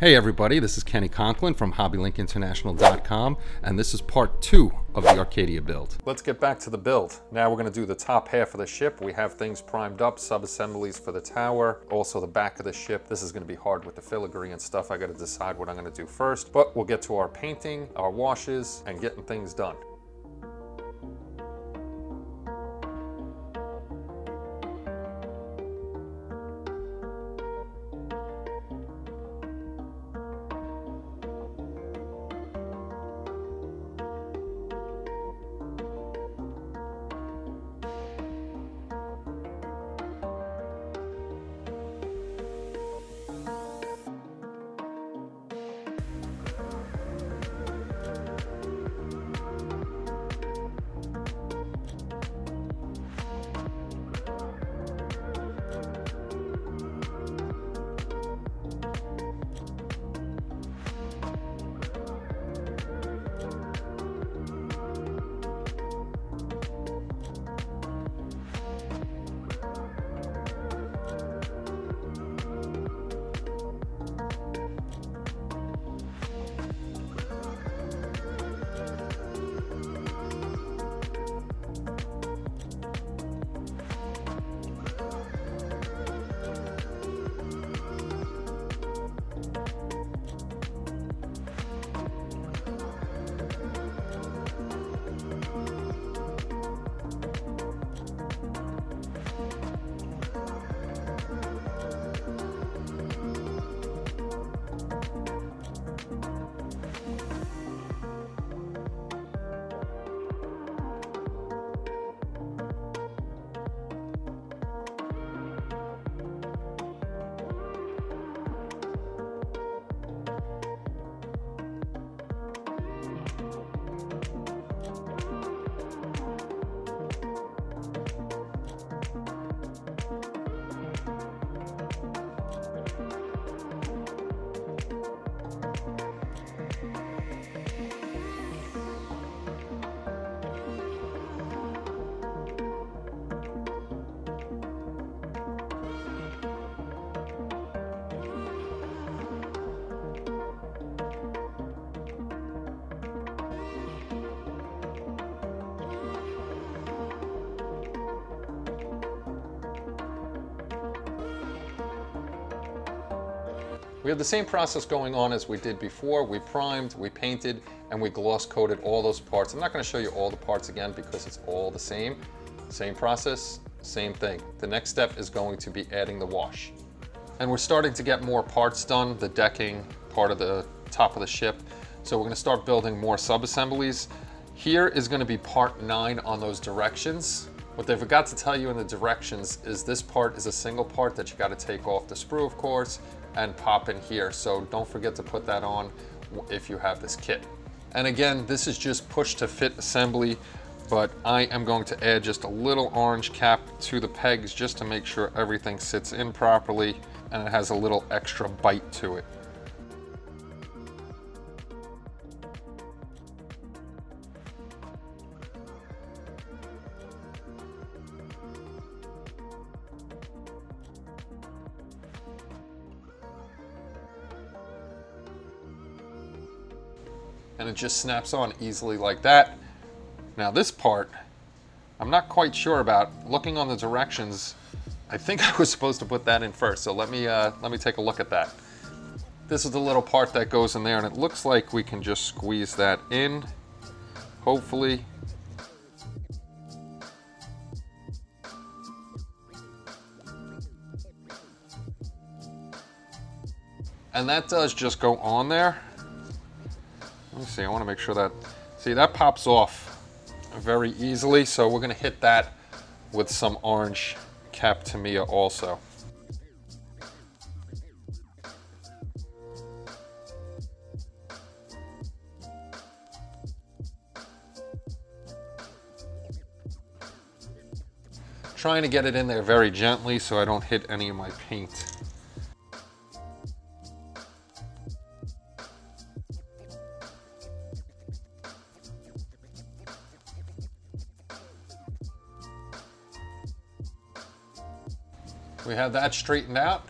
Hey everybody, this is Kenny Conklin from HobbyLinkInternational.com, and this is part 2 of the Arcadia build. Let's get back to the build. Now we're going to do the top half of the ship. We have things primed up, sub-assemblies for the tower, also the back of the ship. This is going to be hard with the filigree and stuff. I got to decide what I'm going to do first, but we'll get to our painting, our washes, and getting things done. We have the same process going on as we did before. We primed, we painted, and we gloss coated all those parts. I'm not going to show you all the parts again because it's all the same. Same process, same thing. The next step is going to be adding the wash. And we're starting to get more parts done, the decking, part of the top of the ship. So we're going to start building more sub-assemblies. Here is going to be part 9 on those directions. What they forgot to tell you in the directions is this part is a single part that you got to take off the sprue, of course, and pop in here. So don't forget to put that on if you have this kit. And again, this is just push to fit assembly, but I am going to add just a little orange cap to the pegs just to make sure everything sits in properly and it has a little extra bite to it. And it just snaps on easily like that. Now this part, I'm not quite sure about. Looking on the directions, I think I was supposed to put that in first. So let me take a look at that. This is the little part that goes in there, and it looks like we can just squeeze that in, hopefully. And that does just go on there. Let me see, I want to make sure that, see, that pops off very easily, so we're going to hit that with some orange cap Tamiya also. Trying to get it in there very gently so I don't hit any of my paint. We have that straightened out,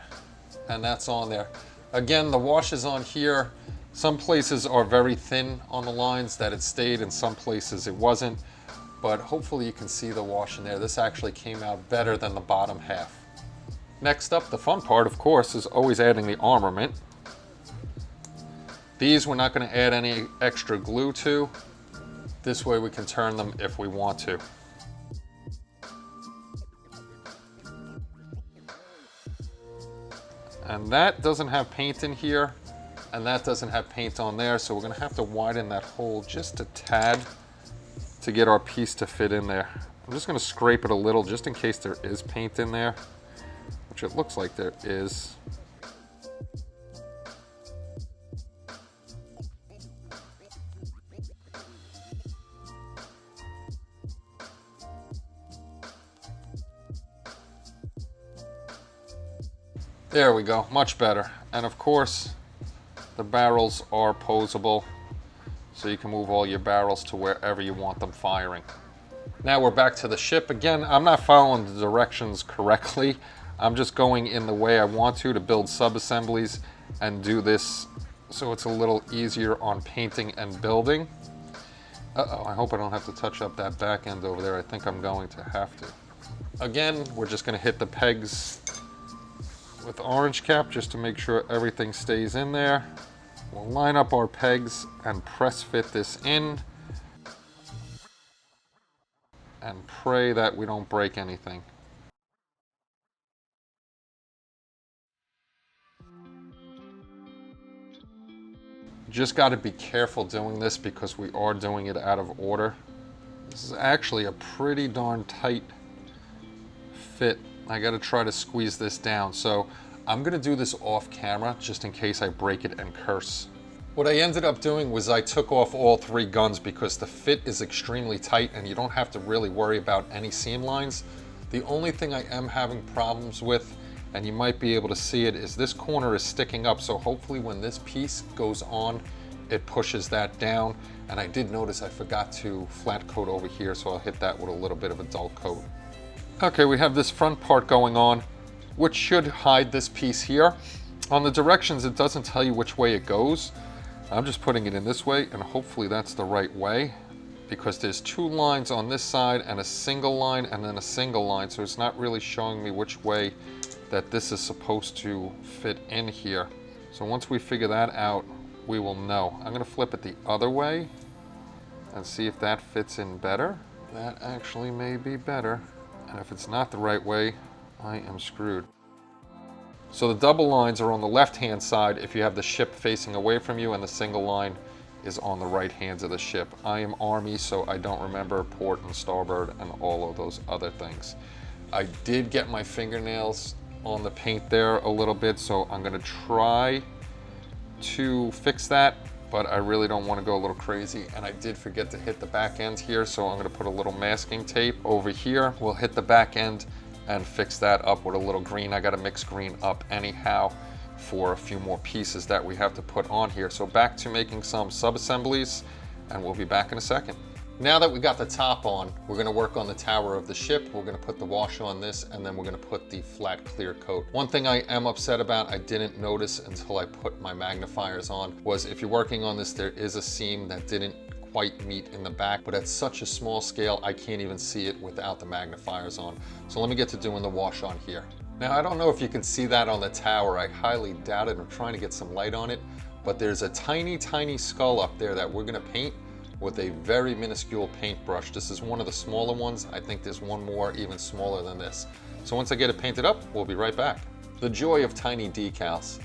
and that's on there. Again, the wash is on here. Some places are very thin on the lines that it stayed, and some places it wasn't. But hopefully you can see the wash in there. This actually came out better than the bottom half. Next up, the fun part, of course, is always adding the armament. These we're not going to add any extra glue to. This way we can turn them if we want to. And that doesn't have paint in here, and that doesn't have paint on there, so we're going to have to widen that hole just a tad to get our piece to fit in there. I'm just going to scrape it a little just in case there is paint in there, which it looks like there is. There we go, much better. And of course, the barrels are posable, so you can move all your barrels to wherever you want them firing. Now we're back to the ship. Again, I'm not following the directions correctly. I'm just going in the way I want to build sub-assemblies and do this so it's a little easier on painting and building. Uh-oh, I hope I don't have to touch up that back end over there. I think I'm going to have to. Again, we're just going to hit the pegs with orange cap just to make sure everything stays in there. We'll line up our pegs and press fit this in and pray that we don't break anything. Just got to be careful doing this because we are doing it out of order. This is actually a pretty darn tight fit. I got to try to squeeze this down. So I'm going to do this off camera just in case I break it and curse. What I ended up doing was I took off all three guns because the fit is extremely tight and you don't have to really worry about any seam lines. The only thing I am having problems with, and you might be able to see it, is this corner is sticking up. So hopefully when this piece goes on, it pushes that down. And I did notice I forgot to flat coat over here, so I'll hit that with a little bit of a dull coat. Okay, we have this front part going on, which should hide this piece here. On the directions, it doesn't tell you which way it goes. I'm just putting it in this way, and hopefully that's the right way, because there's two lines on this side and a single line and then a single line, so it's not really showing me which way that this is supposed to fit in here. So once we figure that out, we will know. I'm going to flip it the other way and see if that fits in better. That actually may be better. And if it's not the right way, I am screwed. So the double lines are on the left-hand side if you have the ship facing away from you, and the single line is on the right hand of the ship. I am Army, so I don't remember port and starboard and all of those other things. I did get my fingernails on the paint there a little bit, so I'm going to try to fix that, but I really don't want to go a little crazy. And I did forget to hit the back end here, so I'm going to put a little masking tape over here. We'll hit the back end and fix that up with a little green. I got to mix green up anyhow for a few more pieces that we have to put on here. So back to making some sub-assemblies, and we'll be back in a second. Now that we got the top on, we're going to work on the tower of the ship. We're going to put the wash on this, and then we're going to put the flat clear coat. One thing I am upset about, I didn't notice until I put my magnifiers on, was if you're working on this, there is a seam that didn't quite meet in the back, but at such a small scale, I can't even see it without the magnifiers on. So let me get to doing the wash on here. Now, I don't know if you can see that on the tower. I highly doubt it. I'm trying to get some light on it, but there's a tiny, tiny skull up there that we're going to paint with a very minuscule paintbrush. This is one of the smaller ones. I think there's one more even smaller than this. So once I get it painted up, we'll be right back. The joy of tiny decals.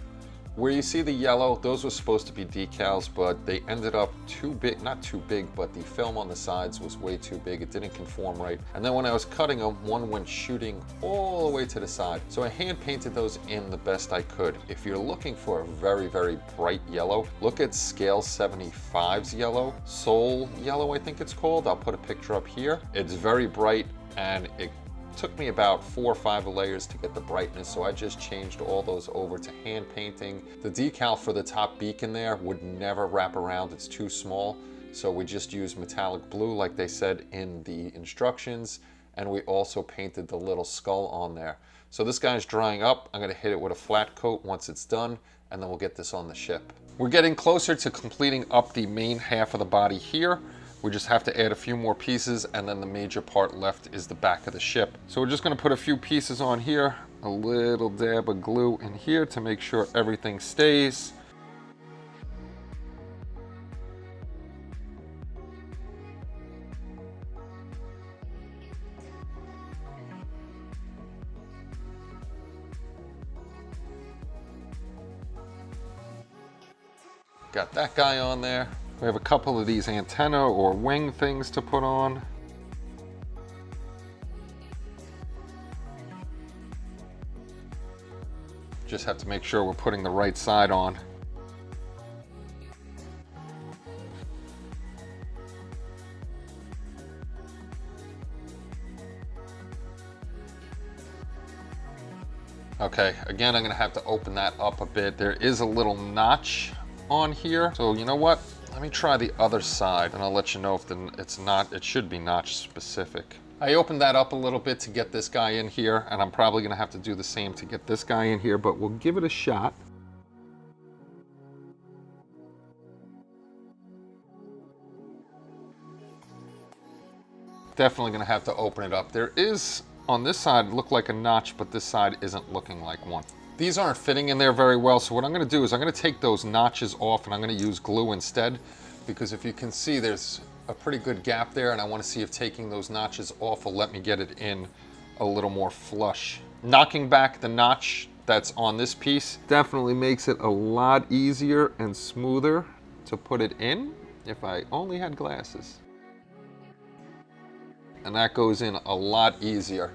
Where you see the yellow, those were supposed to be decals, but they ended up too big, not too big, but the film on the sides was way too big. It didn't conform right. And then when I was cutting them, one went shooting all the way to the side. So I hand painted those in the best I could. If you're looking for a very, very bright yellow, look at Scale 75's yellow, Soul Yellow, I think it's called. I'll put a picture up here. It's very bright, and it took me about 4 or 5 layers to get the brightness, so I just changed all those over to hand painting. The decal for the top beacon there would never wrap around, it's too small, so we just used metallic blue like they said in the instructions, and we also painted the little skull on there. So this guy's drying up. I'm going to hit it with a flat coat once it's done, and then we'll get this on the ship. We're getting closer to completing up the main half of the body here. We just have to add a few more pieces, and then the major part left is the back of the ship. So we're just going to put a few pieces on here, a little dab of glue in here to make sure everything stays. Got that guy on there. We have a couple of these antenna or wing things to put on. Just have to make sure we're putting the right side on. Okay, again, I'm gonna have to open that up a bit. There is a little notch on here. So you know what? Let me try the other side and I'll let you know if it should be notch specific. I opened that up a little bit to get this guy in here, and I'm probably gonna have to do the same to get this guy in here, but we'll give it a shot. Definitely gonna have to open it up. There is, on this side, look like a notch, but this side isn't looking like one. These aren't fitting in there very well, so what I'm gonna do is I'm gonna take those notches off and I'm gonna use glue instead, because if you can see, there's a pretty good gap there, and I wanna see if taking those notches off will let me get it in a little more flush. Knocking back the notch that's on this piece definitely makes it a lot easier and smoother to put it in if I only had glasses. And that goes in a lot easier.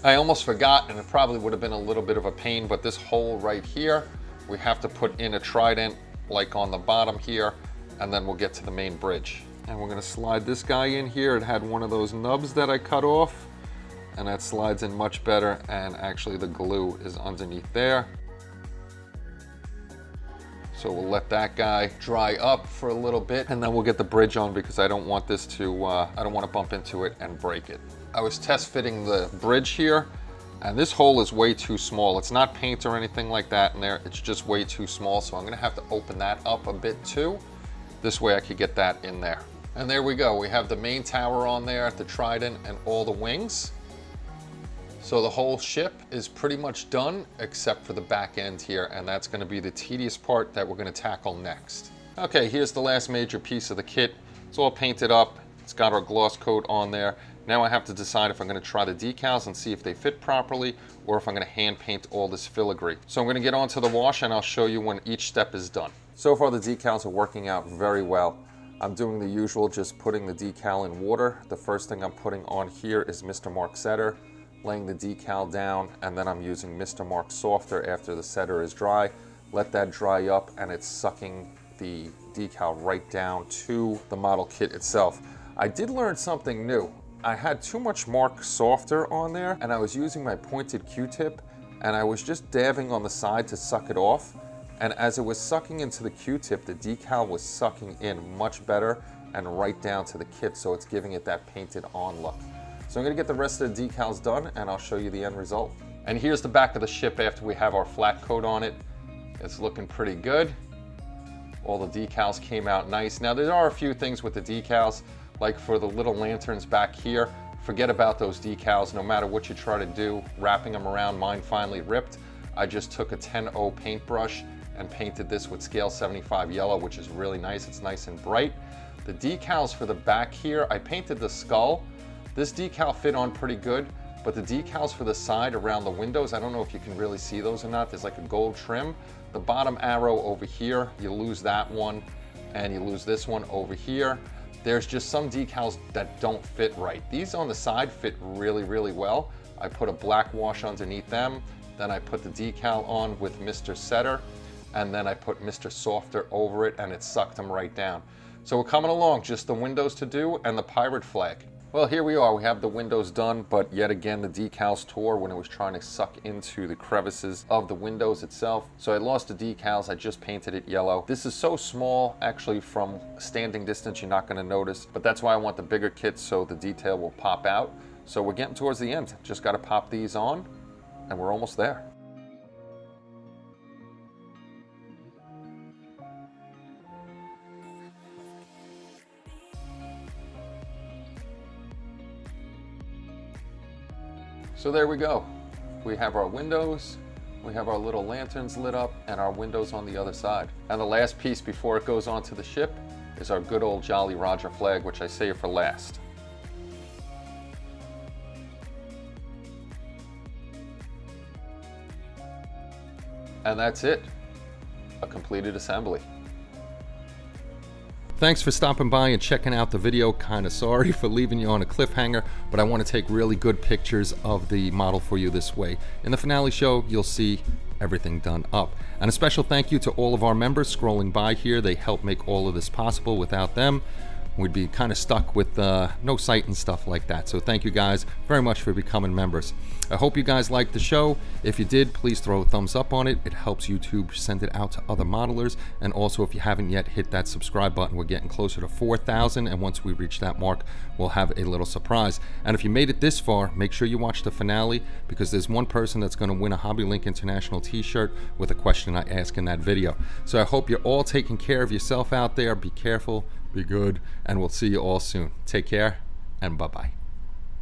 I almost forgot, and it probably would have been a little bit of a pain, but this hole right here, we have to put in a trident like on the bottom here, and then we'll get to the main bridge. And we're gonna slide this guy in here. It had one of those nubs that I cut off, and that slides in much better, and actually the glue is underneath there. So we'll let that guy dry up for a little bit, and then we'll get the bridge on, because I don't want this to, I don't want to bump into it and break it. I was test fitting the bridge here, and this hole is way too small. It's not paint or anything like that in there. It's just way too small, so I'm gonna have to open that up a bit too. This way I could get that in there. And there we go. We have the main tower on there, the trident, and all the wings. So the whole ship is pretty much done, except for the back end here, and that's gonna be the tedious part that we're gonna tackle next. Okay, here's the last major piece of the kit. It's all painted up. It's got our gloss coat on there. Now I have to decide if I'm gonna try the decals and see if they fit properly, or if I'm gonna hand paint all this filigree. So I'm gonna get onto the wash, and I'll show you when each step is done. So far the decals are working out very well. I'm doing the usual, just putting the decal in water. The first thing I'm putting on here is Mr. Mark Setter, laying the decal down, and then I'm using Mr. Mark Softer after the setter is dry. Let that dry up, and it's sucking the decal right down to the model kit itself. I did learn something new. I had too much Mark Softer on there, and I was using my pointed Q-tip, and I was just dabbing on the side to suck it off. And as it was sucking into the Q-tip, the decal was sucking in much better and right down to the kit, so it's giving it that painted on look. So I'm gonna get the rest of the decals done, and I'll show you the end result. And here's the back of the ship after we have our flat coat on it. It's looking pretty good. All the decals came out nice. Now there are a few things with the decals, like for the little lanterns back here. Forget about those decals, no matter what you try to do. Wrapping them around, mine finally ripped. I just took a 10-0 paintbrush and painted this with scale 75 yellow, which is really nice. It's nice and bright. The decals for the back here, I painted the skull. This decal fit on pretty good, but the decals for the side around the windows, I don't know if you can really see those or not. There's like a gold trim. The bottom arrow over here, you lose that one, and you lose this one over here. There's just some decals that don't fit right. These on the side fit really, really well. I put a black wash underneath them, then I put the decal on with Mr. Setter, and then I put Mr. Softer over it, and it sucked them right down. So we're coming along, just the windows to do and the pirate flag. Well, here we are. We have the windows done, but yet again, the decals tore when it was trying to suck into the crevices of the windows itself. So I lost the decals. I just painted it yellow. This is so small, actually, from standing distance, you're not going to notice, but that's why I want the bigger kit so the detail will pop out. So we're getting towards the end. Just got to pop these on, and we're almost there. So there we go. We have our windows, we have our little lanterns lit up, and our windows on the other side. And the last piece before it goes onto the ship is our good old Jolly Roger flag, which I save for last. And that's it, a completed assembly. Thanks for stopping by and checking out the video. Kinda sorry for leaving you on a cliffhanger, but I want to take really good pictures of the model for you this way. In the finale show, you'll see everything done up. And a special thank you to all of our members scrolling by here. They help make all of this possible. Without them, we'd be kind of stuck with no site and stuff like that. So thank you guys very much for becoming members. I hope you guys liked the show. If you did, please throw a thumbs up on it. It helps YouTube send it out to other modelers. And also, if you haven't yet, hit that subscribe button. We're getting closer to 4,000, and once we reach that mark, we'll have a little surprise. And if you made it this far, make sure you watch the finale, because there's one person that's going to win a HobbyLink International t-shirt with a question I ask in that video. So I hope you're all taking care of yourself out there. Be careful, be good, and we'll see you all soon. Take care, and bye-bye.